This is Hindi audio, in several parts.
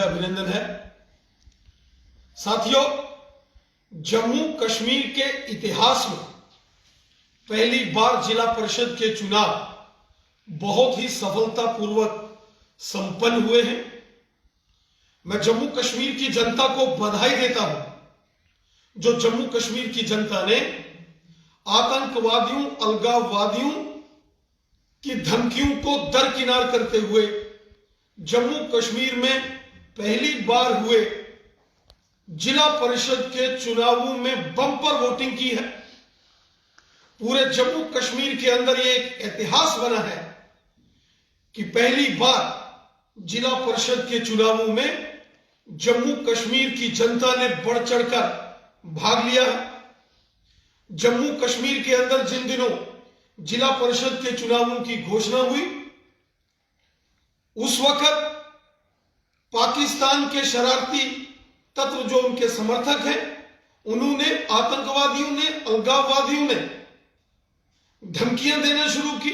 अभिनंदन है। साथियों, जम्मू कश्मीर के इतिहास में पहली बार जिला परिषद के चुनाव बहुत ही सफलतापूर्वक संपन्न हुए हैं। मैं जम्मू कश्मीर की जनता को बधाई देता हूं, जो जम्मू कश्मीर की जनता ने आतंकवादियों, अलगाववादियों की धमकियों को दरकिनार करते हुए जम्मू कश्मीर में पहली बार हुए जिला परिषद के चुनावों में बम्पर वोटिंग की है। पूरे जम्मू कश्मीर के अंदर यह एक इतिहास बना है कि पहली बार जिला परिषद के चुनावों में जम्मू कश्मीर की जनता ने बढ़ चढ़कर भाग लिया है। जम्मू कश्मीर के अंदर जिन दिनों जिला परिषद के चुनावों की घोषणा हुई, उस वक्त पाकिस्तान के शरारती तत्व जो उनके समर्थक हैं, उन्होंने, आतंकवादियों ने, अलगाववादियों ने धमकियां देना शुरू की।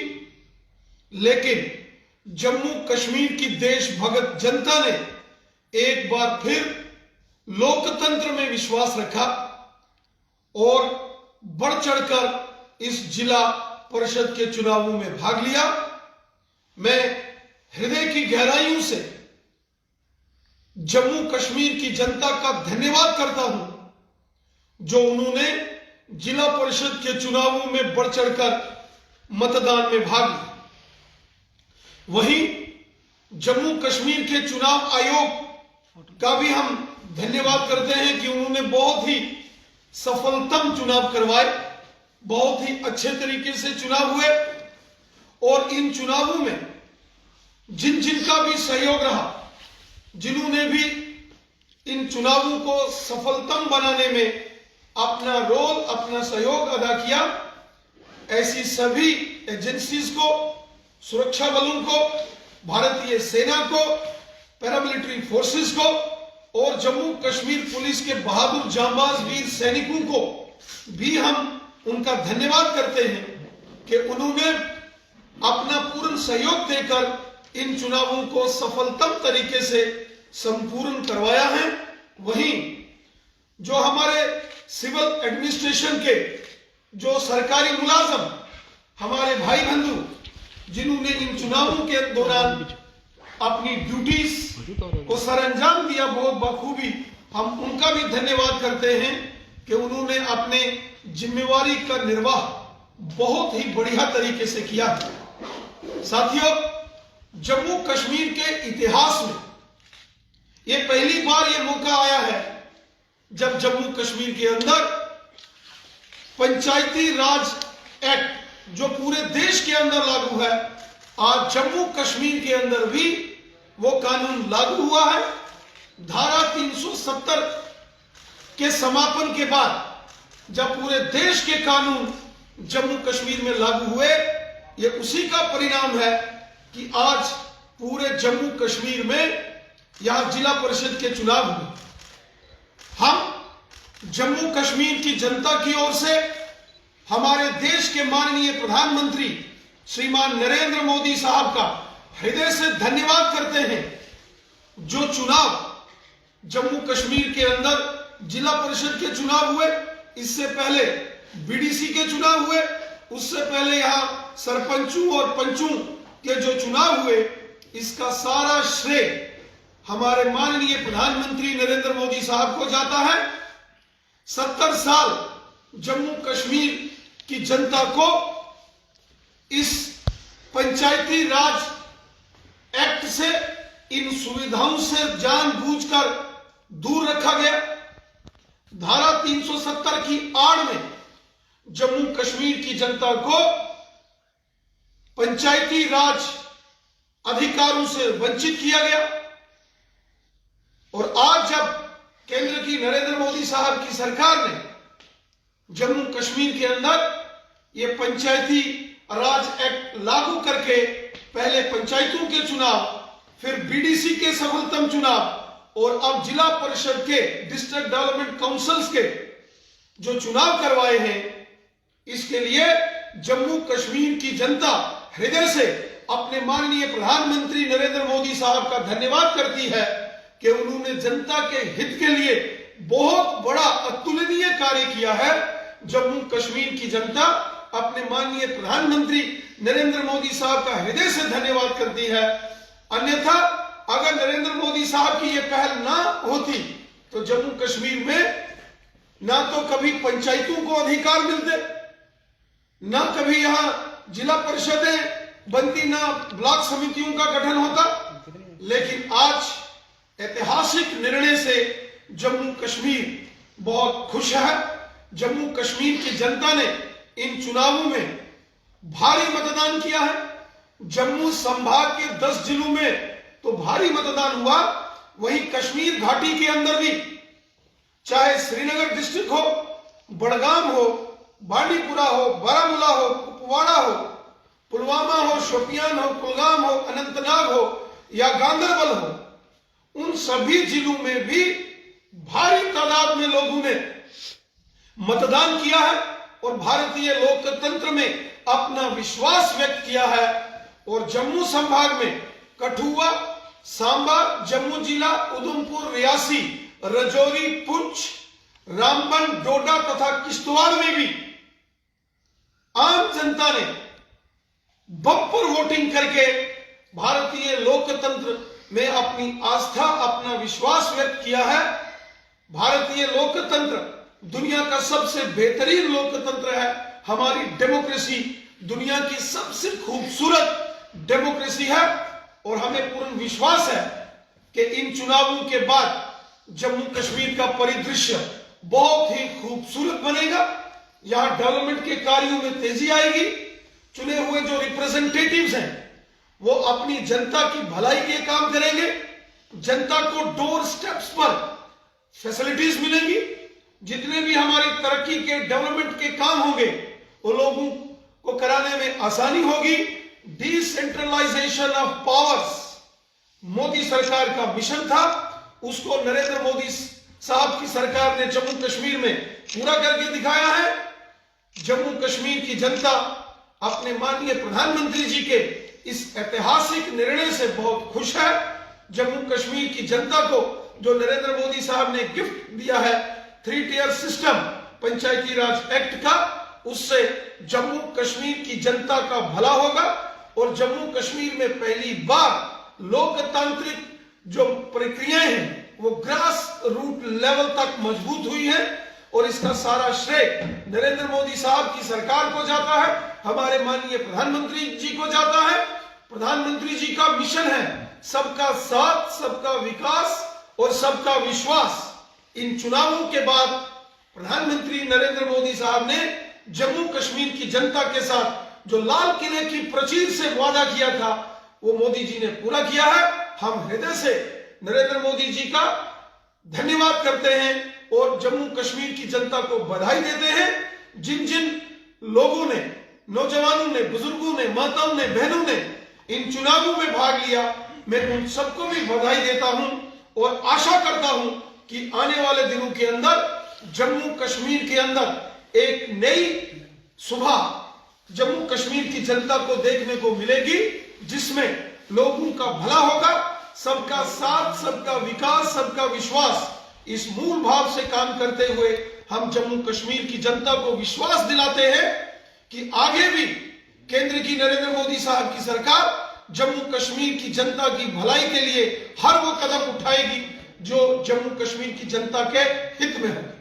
लेकिन जम्मू कश्मीर की देशभक्त जनता ने एक बार फिर लोकतंत्र में विश्वास रखा और बढ़ चढ़कर इस जिला परिषद के चुनावों में भाग लिया। मैं हृदय की गहराइयों से जम्मू कश्मीर की जनता का धन्यवाद करता हूं, जो उन्होंने जिला परिषद के चुनावों में बढ़ चढ़कर मतदान में भाग लिया। वहीं जम्मू कश्मीर के चुनाव आयोग का भी हम धन्यवाद करते हैं कि उन्होंने बहुत ही सफलतम चुनाव करवाए, बहुत ही अच्छे तरीके से चुनाव हुए और इन चुनावों में जिन जिनका भी सहयोग रहा, जिन्होंने भी इन चुनावों को सफलतम बनाने में अपना रोल, अपना सहयोग अदा किया, ऐसी सभी एजेंसीज को, सुरक्षा बलों को, भारतीय सेना को, पैरामिलिट्री फोर्सेस को और जम्मू कश्मीर पुलिस के बहादुर जांबाज वीर सैनिकों को भी हम उनका धन्यवाद करते हैं कि उन्होंने अपना पूर्ण सहयोग देकर इन चुनावों को सफलतम तरीके से संपूर्ण करवाया है। वहीं जो हमारे सिविल एडमिनिस्ट्रेशन के जो सरकारी मुलाजम, हमारे भाई बंधु, जिन्होंने इन चुनावों के दौरान अपनी ड्यूटीज को सरअंजाम दिया बहुत बखूबी, हम उनका भी धन्यवाद करते हैं कि उन्होंने अपने जिम्मेवारी का निर्वाह बहुत ही बढ़िया तरीके से किया। साथियों, जम्मू कश्मीर के इतिहास में यह पहली बार यह मौका आया है जब जम्मू कश्मीर के अंदर पंचायती राज एक्ट जो पूरे देश के अंदर लागू है, आज जम्मू कश्मीर के अंदर भी वो कानून लागू हुआ है। धारा 370 के समापन के बाद जब पूरे देश के कानून जम्मू कश्मीर में लागू हुए, ये उसी का परिणाम है कि आज पूरे जम्मू कश्मीर में यहां जिला परिषद के चुनाव हुए। हम जम्मू कश्मीर की जनता की ओर से हमारे देश के माननीय प्रधानमंत्री श्रीमान नरेंद्र मोदी साहब का हृदय से धन्यवाद करते हैं, जो चुनाव जम्मू कश्मीर के अंदर जिला परिषद के चुनाव हुए, इससे पहले बीडीसी के चुनाव हुए, उससे पहले यहां सरपंचों और पंचों के जो चुनाव हुए, इसका सारा श्रेय हमारे माननीय प्रधानमंत्री नरेंद्र मोदी साहब को जाता है। 70 साल जम्मू कश्मीर की जनता को इस पंचायती राज एक्ट से, इन सुविधाओं से जानबूझकर दूर रखा गया। धारा 370 की आड़ में जम्मू कश्मीर की जनता को पंचायती राज अधिकारों से वंचित किया गया और आज जब केंद्र की नरेंद्र मोदी साहब की सरकार ने जम्मू कश्मीर के अंदर ये पंचायती राज एक्ट लागू करके पहले पंचायतों के चुनाव, फिर बीडीसी के सफलतम चुनाव और अब जिला परिषद के, डिस्ट्रिक्ट डेवलपमेंट काउंसिल्स के जो चुनाव करवाए हैं, इसके लिए जम्मू कश्मीर की जनता हृदय से अपने माननीय प्रधानमंत्री नरेंद्र मोदी साहब का धन्यवाद करती है कि उन्होंने जनता के हित के लिए बहुत बड़ा अतुलनीय कार्य किया है। जम्मू कश्मीर की जनता अपने माननीय प्रधानमंत्री नरेंद्र मोदी साहब का हृदय से धन्यवाद करती है। अन्यथा अगर नरेंद्र मोदी साहब की यह पहल ना होती तो जम्मू कश्मीर में ना तो कभी पंचायतों को अधिकार मिलते, ना कभी यहां जिला परिषदें बनती, ना ब्लॉक समितियों का गठन होता। लेकिन आज ऐतिहासिक निर्णय से जम्मू कश्मीर बहुत खुश है। जम्मू कश्मीर की जनता ने इन चुनावों में भारी मतदान किया है। जम्मू संभाग के 10 जिलों में तो भारी मतदान हुआ, वहीं कश्मीर घाटी के अंदर भी, चाहे श्रीनगर डिस्ट्रिक्ट हो, बड़गाम हो, बांडीपुरा हो, बारामूला हो, कुपवाड़ा हो, पुलवामा हो, शोपियान हो, कुलगाम हो, अनंतनाग हो या गांदरबल हो, उन सभी जिलों में भी भारी तादाद में लोगों ने मतदान किया है और भारतीय लोकतंत्र में अपना विश्वास व्यक्त किया है। और जम्मू संभाग में कठुआ, सांबा, जम्मू जिला, उधमपुर, रियासी, रजौरी, पुंछ, रामबन, डोडा तथा किश्तवाड़ में भी आम जनता ने बम्पर वोटिंग करके भारतीय लोकतंत्र में अपनी आस्था, अपना विश्वास व्यक्त किया है। भारतीय लोकतंत्र दुनिया का सबसे बेहतरीन लोकतंत्र है। हमारी डेमोक्रेसी दुनिया की सबसे खूबसूरत डेमोक्रेसी है और हमें पूर्ण विश्वास है कि इन चुनावों के बाद जम्मू कश्मीर का परिदृश्य बहुत ही खूबसूरत बनेगा। यहां डेवलपमेंट के कार्यों में तेजी आएगी। चुने हुए जो रिप्रेजेंटेटिव्स हैं वो अपनी जनता की भलाई के काम करेंगे। जनता को डोर स्टेप्स पर फैसिलिटीज मिलेंगी। जितने भी हमारी तरक्की के, डेवलपमेंट के काम होंगे वो लोगों को कराने में आसानी होगी। डिसेंट्रलाइजेशन ऑफ पावर्स मोदी सरकार का मिशन था, उसको नरेंद्र मोदी साहब की सरकार ने जम्मू कश्मीर में पूरा करके दिखाया है। जम्मू कश्मीर की जनता अपने माननीय प्रधानमंत्री जी के इस ऐतिहासिक निर्णय से बहुत खुश है। जम्मू कश्मीर की जनता को जो नरेंद्र मोदी साहब ने गिफ्ट दिया है 3 टियर सिस्टम पंचायती राज एक्ट का, उससे जम्मू कश्मीर की जनता का भला होगा और जम्मू कश्मीर में पहली बार लोकतांत्रिक जो प्रक्रियाएं हैं वो ग्रास रूट लेवल तक मजबूत हुई है और इसका सारा श्रेय नरेंद्र मोदी साहब की सरकार को जाता है, हमारे माननीय प्रधानमंत्री जी को जाता है। प्रधानमंत्री जी का मिशन है सबका साथ, सबका विकास और सबका विश्वास। इन चुनावों के बाद प्रधानमंत्री नरेंद्र मोदी साहब ने जम्मू कश्मीर की जनता के साथ जो लाल किले की प्राचीर से वादा किया था वो मोदी जी ने पूरा किया है। हम हृदय से नरेंद्र मोदी जी का धन्यवाद करते हैं और जम्मू कश्मीर की जनता को बधाई देते हैं। जिन जिन लोगों ने, नौजवानों ने, बुजुर्गों ने, माताओं ने, बहनों ने इन चुनावों में भाग लिया, मैं उन सबको भी बधाई देता हूं और आशा करता हूं कि आने वाले दिनों के अंदर जम्मू कश्मीर के अंदर एक नई सुबह जम्मू कश्मीर की जनता को देखने को मिलेगी, जिसमें लोगों का भला होगा, सबका साथ, सबका विकास, सबका विश्वास। इस मूल भाव से काम करते हुए हम जम्मू कश्मीर की जनता को विश्वास दिलाते हैं कि आगे भी केंद्र की नरेंद्र मोदी साहब की सरकार जम्मू कश्मीर की जनता की भलाई के लिए हर वो कदम उठाएगी जो जम्मू कश्मीर की जनता के हित में होगी।